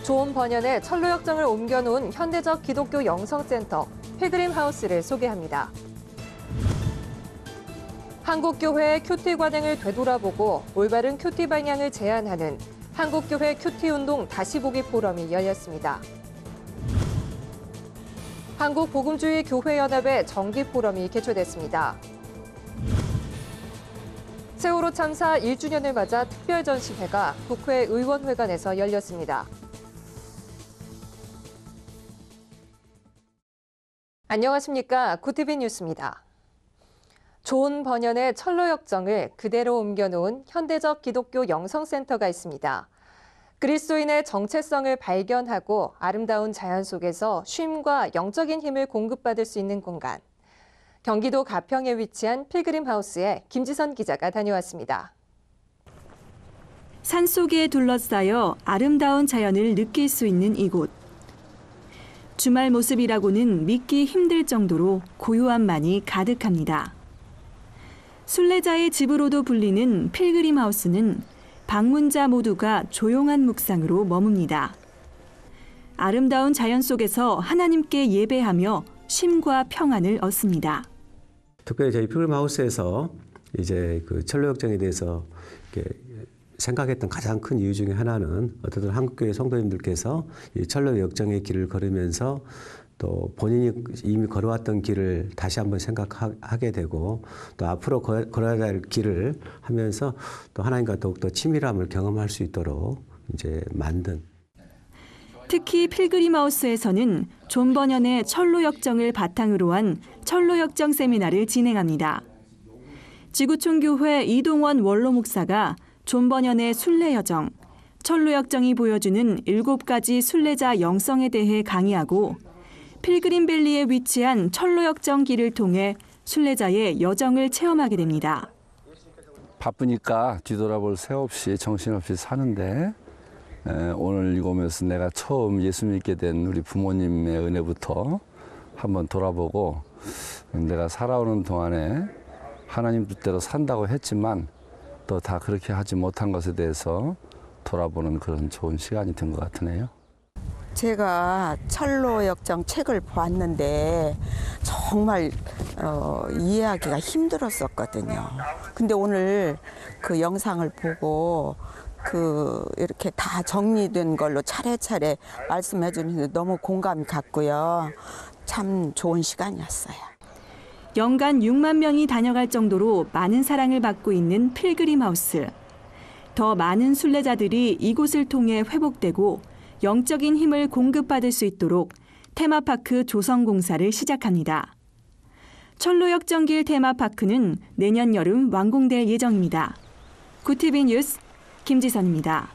좋은 번연의 철로역정을 옮겨놓은 현대적 기독교 영성센터 필그림하우스를 소개합니다. 한국교회의 큐티 관행을 되돌아보고 올바른 큐티 방향을 제안하는 한국교회 큐티운동 다시 보기 포럼이 열렸습니다. 한국복음주의교회연합의 정기 포럼이 개최됐습니다. 세월호 참사 1주년을 맞아 특별전시회가 국회 의원회관에서 열렸습니다. 안녕하십니까. 구티비 뉴스입니다. 좋은 번연의 철로역정을 그대로 옮겨놓은 현대적 기독교 영성센터가 있습니다. 그리스도인의 정체성을 발견하고 아름다운 자연 속에서 쉼과 영적인 힘을 공급받을 수 있는 공간. 경기도 가평에 위치한 필그림하우스에 김지선 기자가 다녀왔습니다. 산속에 둘러싸여 아름다운 자연을 느낄 수 있는 이곳. 주말 모습이라고는 믿기 힘들 정도로 고요함만이 가득합니다. 순례자의 집으로도 불리는 필그림하우스는 방문자 모두가 조용한 묵상으로 머뭅니다. 아름다운 자연 속에서 하나님께 예배하며 쉼과 평안을 얻습니다. 특별히 저희 필그림하우스에서 이제 그 철로역정에 대해서 이렇게 생각했던 가장 큰 이유 중에 하나는 어떤 한국교회 성도님들께서 이 철로역정의 길을 걸으면서 또 본인이 이미 걸어왔던 길을 다시 한번 생각하게 되고 또 앞으로 걸어야 할 길을 하면서 또 하나님과 더욱더 친밀함을 경험할 수 있도록 이제 만든. 특히 필그림하우스에서는 존 번연의 철로역정을 바탕으로 한 철로역정 세미나를 진행합니다. 지구촌교회 이동원 원로 목사가 존 번연의 순례여정, 철로역정이 보여주는 7가지 순례자 영성에 대해 강의하고 필그림밸리에 위치한 철로역정 길을 통해 순례자의 여정을 체험하게 됩니다. 바쁘니까 뒤돌아볼 새 없이 정신없이 사는데 오늘 이곳에서 내가 처음 예수 믿게 된 우리 부모님의 은혜부터 한번 돌아보고 내가 살아오는 동안에 하나님 뜻대로 산다고 했지만 또 다 그렇게 하지 못한 것에 대해서 돌아보는 그런 좋은 시간이 된 것 같으네요. 제가 철로역정 책을 보았는데 정말 이해하기가 힘들었었거든요. 근데 오늘 그 영상을 보고 이렇게 다 정리된 걸로 차례차례 말씀해 주는데 너무 공감이 갔고요. 참 좋은 시간이었어요. 연간 6만 명이 다녀갈 정도로 많은 사랑을 받고 있는 필그림하우스. 더 많은 순례자들이 이곳을 통해 회복되고 영적인 힘을 공급받을 수 있도록 테마파크 조성 공사를 시작합니다. 철로역정길 테마파크는 내년 여름 완공될 예정입니다. 구티비 뉴스 김지선입니다.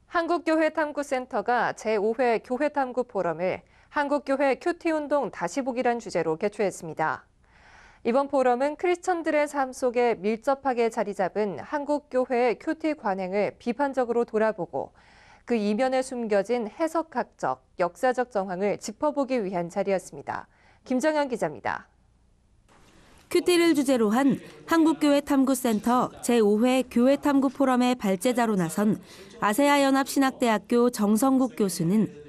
한국교회탐구센터가 제5회 교회탐구 포럼을 한국교회 큐티운동 다시 보기란 주제로 개최했습니다. 이번 포럼은 크리스천들의 삶 속에 밀접하게 자리 잡은 한국교회의 큐티 관행을 비판적으로 돌아보고 그 이면에 숨겨진 해석학적, 역사적 정황을 짚어보기 위한 자리였습니다. 김정현 기자입니다. 큐티를 주제로 한 한국교회탐구센터 제5회 교회탐구 포럼의 발제자로 나선 아세아연합신학대학교 정성국 교수는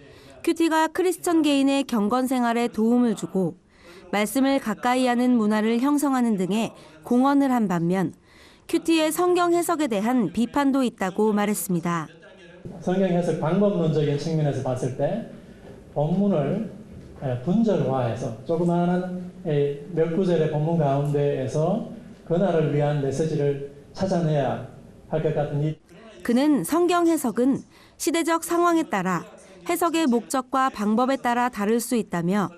큐티가 크리스천 개인의 경건 생활에 도움을 주고 말씀을 가까이 하는 문화를 형성하는 등의 공헌을 한 반면 큐티의 성경 해석에 대한 비판도 있다고 말했습니다. 성경 해석 방법론적인 측면에서 봤을 때 본문을 분절화해서 조그마한 몇 구절의 본문 가운데에서 그날을 위한 메시지를 찾아내야 할 것 같은 그는 성경 해석은 시대적 상황에 따라 해석의 목적과 방법에 따라 다를 수 있다며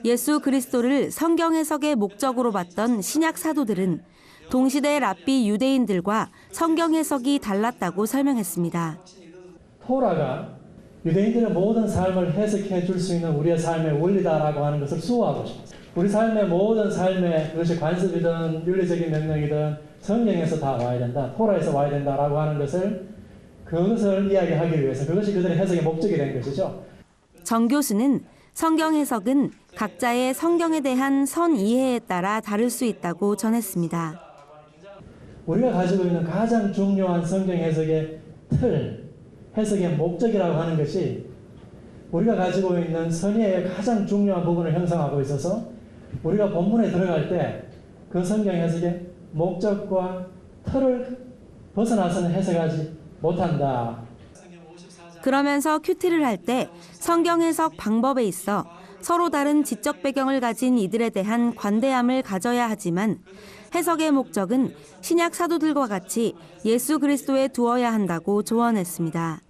예수 그리스도를 성경 해석의 목적으로 봤던 신약 사도들은 동시대 랍비 유대인들과 성경 해석이 달랐다고 설명했습니다. 토라가 유대인들의 모든 삶을 해석해 줄 수 있는 우리의 삶의 원리다라고 하는 것을 수호하고 싶어요. 우리 삶의 모든 삶에 그것이 관습이든 윤리적인 명령이든 성경에서 다 와야 된다, 토라에서 와야 된다라고 하는 그것을 이야기하기 위해서 그것이 그들의 해석의 목적이 된 것이죠. 정 교수는 성경 해석은 각자의 성경에 대한 선 이해에 따라 다를 수 있다고 전했습니다. 우리가 가지고 있는 가장 중요한 성경 해석의 틀, 해석의 목적이라고 하는 것이 우리가 가지고 있는 선의의 가장 중요한 부분을 형성하고 있어서 우리가 본문에 들어갈 때 그 성경 해석의 목적과 틀을 벗어나서는 해석하지 못한다. 그러면서 큐티를 할 때 성경 해석 방법에 있어 서로 다른 지적 배경을 가진 이들에 대한 관대함을 가져야 하지만 해석의 목적은 신약 사도들과 같이 예수 그리스도에 두어야 한다고 조언했습니다.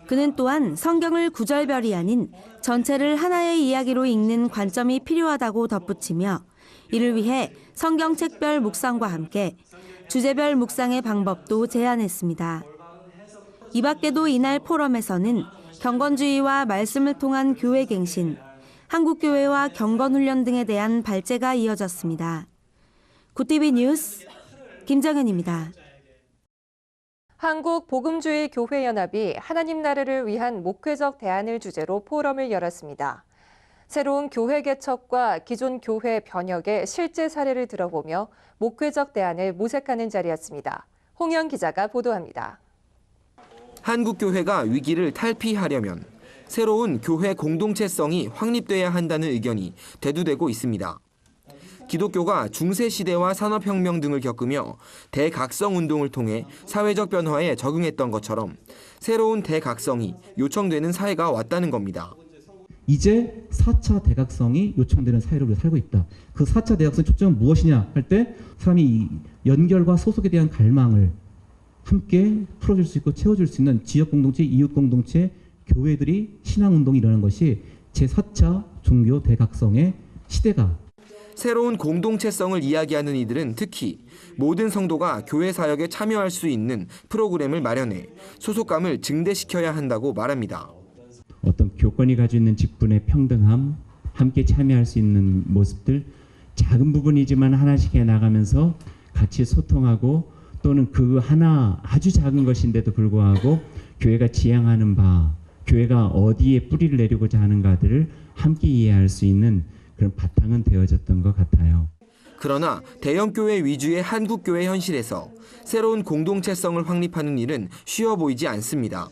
그는 또한 성경을 구절별이 아닌 전체를 하나의 이야기로 읽는 관점이 필요하다고 덧붙이며 이를 위해 성경책별 묵상과 함께 주제별 묵상의 방법도 제안했습니다. 이 밖에도 이날 포럼에서는 경건주의와 말씀을 통한 교회갱신, 한국교회와 경건훈련 등에 대한 발제가 이어졌습니다. 구티비 뉴스 김정현입니다. 한국복음주의교회연합이 하나님 나라를 위한 목회적 대안을 주제로 포럼을 열었습니다. 새로운 교회 개척과 기존 교회 변혁의 실제 사례를 들어보며 목회적 대안을 모색하는 자리였습니다. 홍현 기자가 보도합니다. 한국교회가 위기를 탈피하려면 새로운 교회 공동체성이 확립돼야 한다는 의견이 대두되고 있습니다. 기독교가 중세시대와 산업혁명 등을 겪으며 대각성운동을 통해 사회적 변화에 적응했던 것처럼 새로운 대각성이 요청되는 사회가 왔다는 겁니다. 이제 4차 대각성이 요청되는 사회로 우리가 살고 있다. 그 4차 대각성의 초점은 무엇이냐 할 때 사람이 이 연결과 소속에 대한 갈망을 함께 풀어줄 수 있고 채워줄 수 있는 지역 공동체, 이웃 공동체, 교회들이 신앙운동이 일어나는 것이 제4차 종교 대각성의 시대가. 새로운 공동체성을 이야기하는 이들은 특히 모든 성도가 교회 사역에 참여할 수 있는 프로그램을 마련해 소속감을 증대시켜야 한다고 말합니다. 어떤 교권이 가지고 있는 직분의 평등함, 함께 참여할 수 있는 모습들, 작은 부분이지만 하나씩 해나가면서 같이 소통하고 또는 그 하나 아주 작은 것인데도 불구하고 교회가 지향하는 바, 교회가 어디에 뿌리를 내리고자 하는가들을 함께 이해할 수 있는 그런 바탕은 되어졌던 것 같아요. 그러나 대형교회 위주의 한국교회 현실에서 새로운 공동체성을 확립하는 일은 쉬워 보이지 않습니다.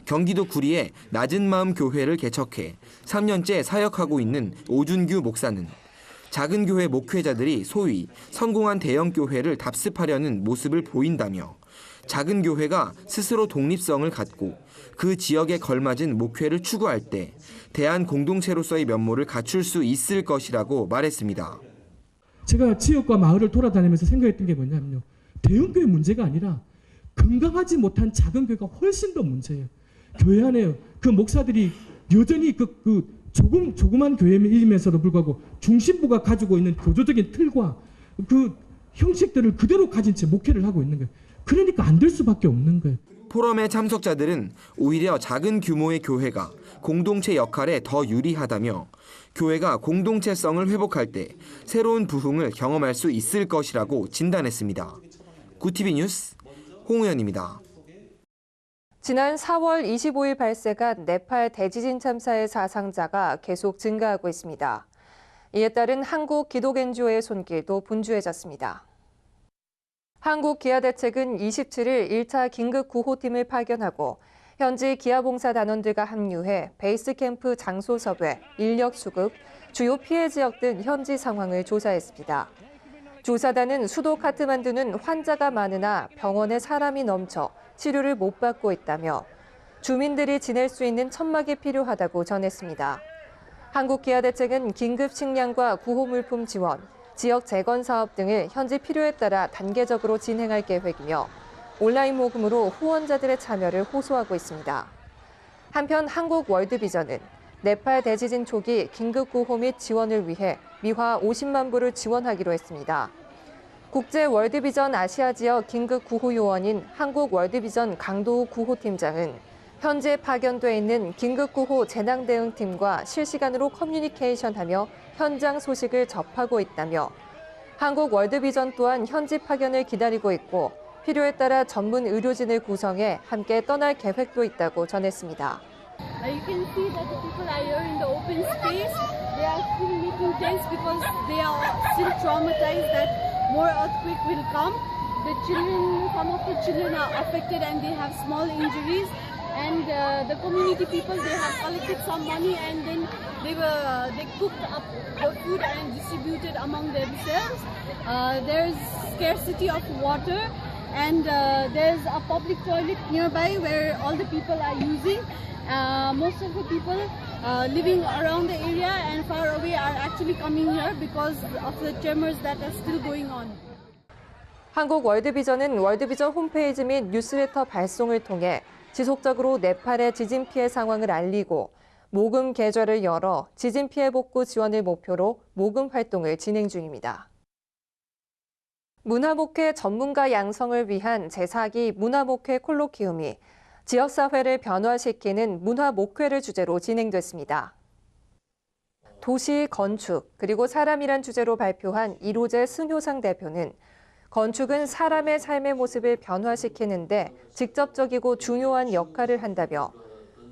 경기도 구리에 낮은 마음 교회를 개척해 3년째 사역하고 있는 오준규 목사는 작은 교회 목회자들이 소위 성공한 대형 교회를 답습하려는 모습을 보인다며 작은 교회가 스스로 독립성을 갖고 그 지역에 걸맞은 목회를 추구할 때 대한 공동체로서의 면모를 갖출 수 있을 것이라고 말했습니다. 제가 지역과 마을을 돌아다니면서 생각했던 게 뭐냐면요. 대형 교회 문제가 아니라 건강하지 못한 작은 교회가 훨씬 더 문제예요. 교회 안에 그 목사들이 여전히 조그만 교회이면서도 불구하고 중심부가 가지고 있는 교조적인 틀과 그 형식들을 그대로 가진 채 목회를 하고 있는 거예요. 그러니까 안 될 수밖에 없는 거예요. 포럼의 참석자들은 오히려 작은 규모의 교회가 공동체 역할에 더 유리하다며 교회가 공동체성을 회복할 때 새로운 부흥을 경험할 수 있을 것이라고 진단했습니다. 구티비 뉴스 홍우현입니다. 지난 4월 25일 발생한 네팔 대지진 참사의 사상자가 계속 증가하고 있습니다. 이에 따른 한국 기독엔지오의 손길도 분주해졌습니다. 한국기아대책은 27일 1차 긴급구호팀을 파견하고 현지 기아봉사단원들과 합류해 베이스캠프 장소 섭외, 인력 수급, 주요 피해 지역 등 현지 상황을 조사했습니다. 조사단은 수도 카트만두는 환자가 많으나 병원에 사람이 넘쳐 치료를 못 받고 있다며 주민들이 지낼 수 있는 천막이 필요하다고 전했습니다. 한국기아대책은 긴급 식량과 구호물품 지원, 지역 재건 사업 등을 현지 필요에 따라 단계적으로 진행할 계획이며 온라인 모금으로 후원자들의 참여를 호소하고 있습니다. 한편 한국월드비전은 네팔 대지진 초기 긴급구호 및 지원을 위해 미화 50만 불을 지원하기로 했습니다. 국제월드비전 아시아 지역 긴급구호요원인 한국월드비전 강도우 구호팀장은 현재 파견돼 있는 긴급구호 재난대응팀과 실시간으로 커뮤니케이션하며 현장 소식을 접하고 있다며 한국월드비전 또한 현지 파견을 기다리고 있고 필요에 따라 전문 의료진을 구성해 함께 떠날 계획도 있다고 전했습니다. You can see that the people are here in the open space. They are still making tents because they are still traumatized that more earthquake will come. the children, some of the children are affected and they have small injuries. And the community people, they have collected some money and then they cooked up the food and distributed among themselves. There's scarcity of water and there's a public toilet nearby where all the people are using. Most of the people living around the area and far away are actually coming here because of the tremors that are still going on. 한국 월드비전은 월드비전 홈페이지 및 뉴스레터 발송을 통해 지속적으로 네팔의 지진 피해 상황을 알리고 모금 계좌를 열어 지진 피해 복구 지원을 목표로 모금 활동을 진행 중입니다. 문화목회 전문가 양성을 위한 제4기 문화목회 콜로키움이 지역사회를 변화시키는 문화목회를 주제로 진행됐습니다. 도시, 건축, 그리고 사람이란 주제로 발표한 이로제 승효상 대표는 건축은 사람의 삶의 모습을 변화시키는데 직접적이고 중요한 역할을 한다며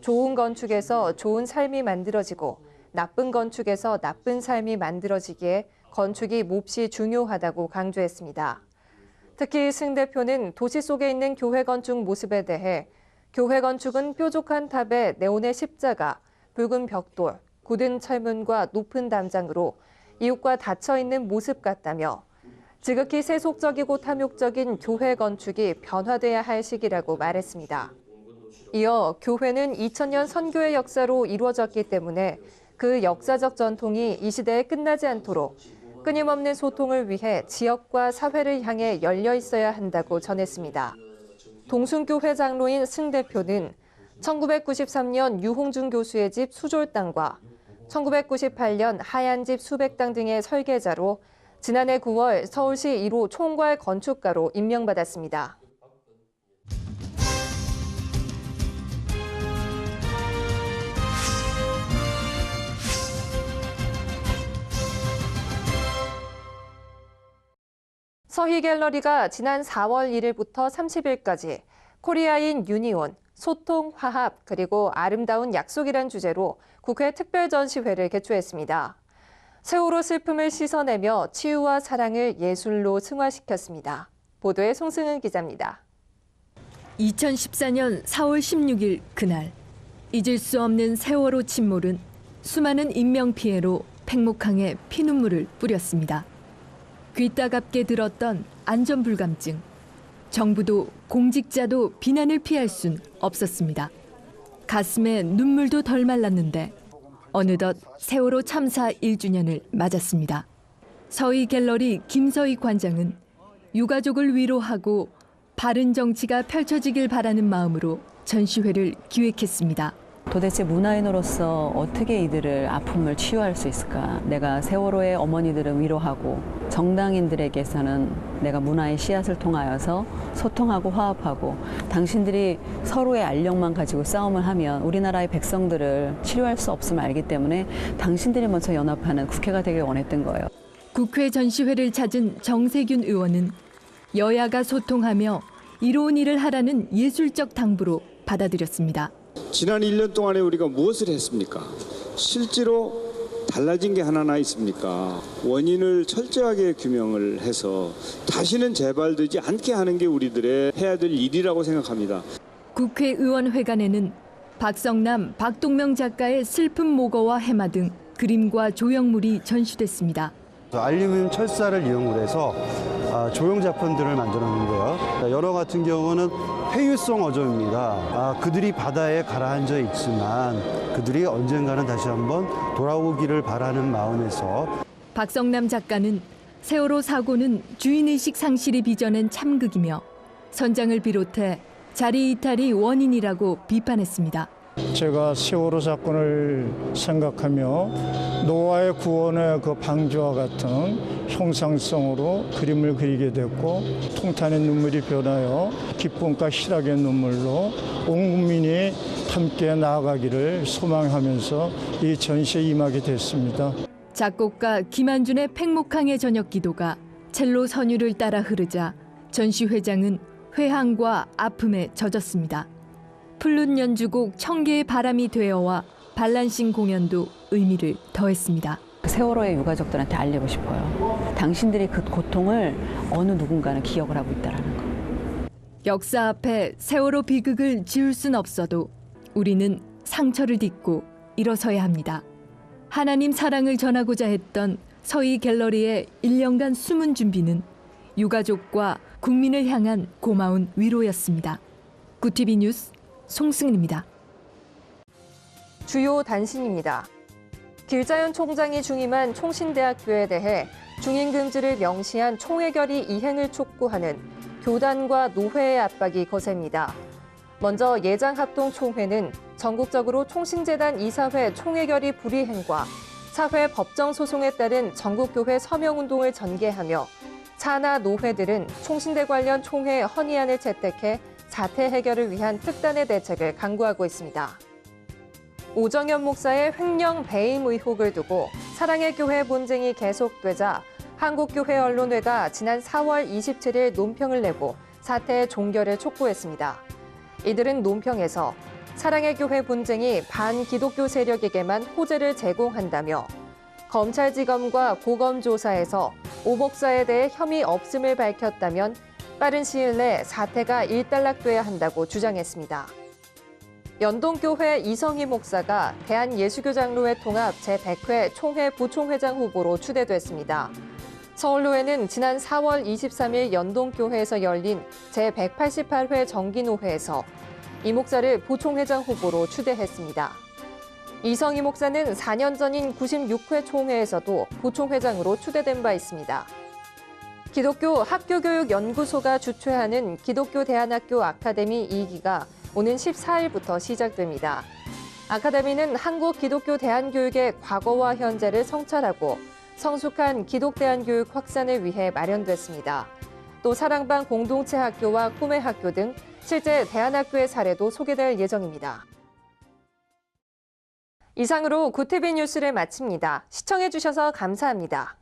좋은 건축에서 좋은 삶이 만들어지고 나쁜 건축에서 나쁜 삶이 만들어지기에 건축이 몹시 중요하다고 강조했습니다. 특히 승 대표는 도시 속에 있는 교회 건축 모습에 대해 교회 건축은 뾰족한 탑에 네온의 십자가, 붉은 벽돌, 굳은 철문과 높은 담장으로 이웃과 닫혀있는 모습 같다며 지극히 세속적이고 탐욕적인 교회 건축이 변화돼야 할 시기라고 말했습니다. 이어 교회는 2000년 선교의 역사로 이루어졌기 때문에 그 역사적 전통이 이 시대에 끝나지 않도록 끊임없는 소통을 위해 지역과 사회를 향해 열려 있어야 한다고 전했습니다. 동순교회 장로인 승 대표는 1993년 유홍준 교수의 집 수졸당과 1998년 하얀 집 수백당 등의 설계자로 지난해 9월 서울시 1호 총괄 건축가로 임명받았습니다. 서희갤러리가 지난 4월 1일부터 30일까지 코리아인 유니온, 소통, 화합, 그리고 아름다운 약속이란 주제로 국회 특별전시회를 개최했습니다. 세월호 슬픔을 씻어내며 치유와 사랑을 예술로 승화시켰습니다. 보도에 송승은 기자입니다. 2014년 4월 16일 그날 잊을 수 없는 세월호 침몰은 수많은 인명피해로 팽목항에 피눈물을 뿌렸습니다. 귀따갑게 들었던 안전불감증. 정부도 공직자도 비난을 피할 순 없었습니다. 가슴에 눈물도 덜 말랐는데 어느덧 세월호 참사 1주년을 맞았습니다. 서희갤러리 김서희 관장은 유가족을 위로하고 바른 정치가 펼쳐지길 바라는 마음으로 전시회를 기획했습니다. 도대체 문화인으로서 어떻게 이들을 아픔을 치유할 수 있을까? 내가 세월호의 어머니들을 위로하고 정당인들에게서는 내가 문화의 씨앗을 통하여서 소통하고 화합하고 당신들이 서로의 알력만 가지고 싸움을 하면 우리나라의 백성들을 치료할 수 없음을 알기 때문에 당신들이 먼저 연합하는 국회가 되길 원했던 거예요. 국회 전시회를 찾은 정세균 의원은 여야가 소통하며 이로운 일을 하라는 예술적 당부로 받아들였습니다. 지난 1년 동안에 우리가 무엇을 했습니까? 실제로 달라진 게 하나나 있습니까? 원인을 철저하게 규명을 해서 다시는 재발되지 않게 하는 게 우리들의 해야 될 일이라고 생각합니다. 국회의원회관에는 박성남, 박동명 작가의 슬픈 모거와 해마 등 그림과 조형물이 전시됐습니다. 알루미늄 철사를 이용을 해서 조형 작품들을 만들었는데요. 연어 같은 경우는 회유성 어종입니다. 그들이 바다에 가라앉아 있지만 그들이 언젠가는 다시 한번 돌아오기를 바라는 마음에서 박성남 작가는 세월호 사고는 주인의식 상실이 빚어낸 참극이며 선장을 비롯해 자리 이탈이 원인이라고 비판했습니다. 제가 세월호 사건을 생각하며 노아의 구원의 그 방주와 같은 형상성으로 그림을 그리게 됐고 통탄의 눈물이 변하여 기쁨과 희락의 눈물로 온 국민이 함께 나아가기를 소망하면서 이 전시에 임하게 됐습니다. 작곡가 김한준의 팽목항의 저녁 기도가 첼로 선율을 따라 흐르자 전시회장은 회항과 아픔에 젖었습니다. 플룻 연주곡 청개의 바람이 되어와 발란싱 공연도 의미를 더했습니다. 세월호의 유가족들한테 알리고 싶어요. 당신들의 그 고통을 어느 누군가는 기억을 하고 있다는 거. 역사 앞에 세월호 비극을 지울 순 없어도 우리는 상처를 딛고 일어서야 합니다. 하나님 사랑을 전하고자 했던 서희 갤러리의 1년간 숨은 준비는 유가족과 국민을 향한 고마운 위로였습니다. 구티비 뉴스 송승은입니다. 주요 단신입니다. 길자연 총장이 중임한 총신대학교에 대해 중임금지를 명시한 총회결의 이행을 촉구하는 교단과 노회의 압박이 거셉니다. 먼저 예장합동총회는 전국적으로 총신재단 이사회 총회결의 불이행과 사회 법정소송에 따른 전국교회 서명운동을 전개하며 차나 노회들은 총신대 관련 총회 헌의안을 채택해 사태 해결을 위한 특단의 대책을 강구하고 있습니다. 오정현 목사의 횡령 배임 의혹을 두고 사랑의 교회 분쟁이 계속되자 한국교회 언론회가 지난 4월 27일 논평을 내고 사태의 종결을 촉구했습니다. 이들은 논평에서 사랑의 교회 분쟁이 반기독교 세력에게만 호재를 제공한다며 검찰지검과 고검조사에서 오 목사에 대해 혐의 없음을 밝혔다면 빠른 시일 내 사태가 일단락돼야 한다고 주장했습니다. 연동교회 이성희 목사가 대한예수교장로회 통합 제100회 총회 부총회장 후보로 추대됐습니다. 서울로회는 지난 4월 23일 연동교회에서 열린 제188회 정기노회에서 이 목사를 부총회장 후보로 추대했습니다. 이성희 목사는 4년 전인 96회 총회에서도 부총회장으로 추대된 바 있습니다. 기독교 학교교육연구소가 주최하는 기독교 대안학교 아카데미 2기가 오는 14일부터 시작됩니다. 아카데미는 한국 기독교 대안교육의 과거와 현재를 성찰하고 성숙한 기독 대안교육 확산을 위해 마련됐습니다. 또 사랑방 공동체 학교와 꿈의 학교 등 실제 대안학교의 사례도 소개될 예정입니다. 이상으로 구티비 뉴스를 마칩니다. 시청해주셔서 감사합니다.